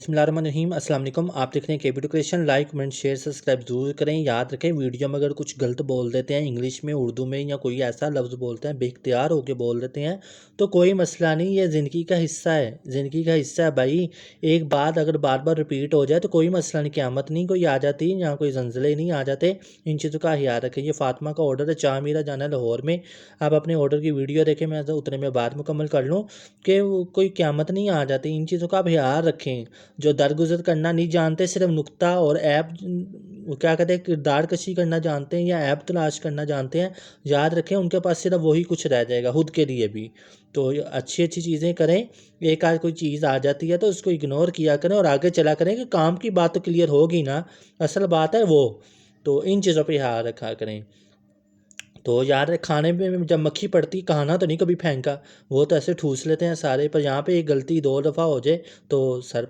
बिस्मिल्लाहिर्रहमानिर्रहीम अस्सलाम वालेकुम। आप देख रहे हैं KB education. Like comment share subscribe ज़रूर करें। याद रखें वीडियो में अगर कुछ गलत बोल देते हैं इंग्लिश में, उर्दू में या कोई ऐसा लफ्ज़ बोलते हैं बेख्तियार होकर बोल देते हैं तो कोई मसला नहीं, ये ज़िंदगी का हिस्सा है। ज़िंदगी का हिस्सा है भाई। एक बात अगर बार बार रिपीट हो जाए तो कोई मसला नहीं, क़यामत नहीं कोई आ जाती, यहाँ कोई जंजले नहीं आ जाते। इन चीज़ों का ख्याल रखें। ये फ़ातिमा का ऑर्डर है, चाह मेरा जाना लाहौर में। आप अपने ऑर्डर की वीडियो देखें, मैं तो उतने में बात मुकम्मल कर लूँ कि कोई क़यामत नहीं आ जाती। इन चीज़ों का आप ख्याल रखें। जो दरगुजर करना नहीं जानते, सिर्फ नुक्ता और ऐब क्या कहते हैं किरदार कशी करना जानते हैं या ऐब तलाश करना जानते हैं, याद रखें उनके पास सिर्फ वही कुछ रह जाएगा खुद के लिए भी। तो अच्छी अच्छी चीज़ें करें। एक आध कोई चीज़ आ जाती है तो उसको इग्नोर किया करें और आगे चला करें कि काम की बात तो क्लियर होगी ना, असल बात है वो। तो इन चीज़ों पर ध्यान रखा करें। तो यार खाने में जब मक्खी पड़ती, खाना तो नहीं कभी फेंका, वो तो ऐसे ठूस लेते हैं सारे, पर यहाँ पे एक गलती दो दफ़ा हो जाए तो सर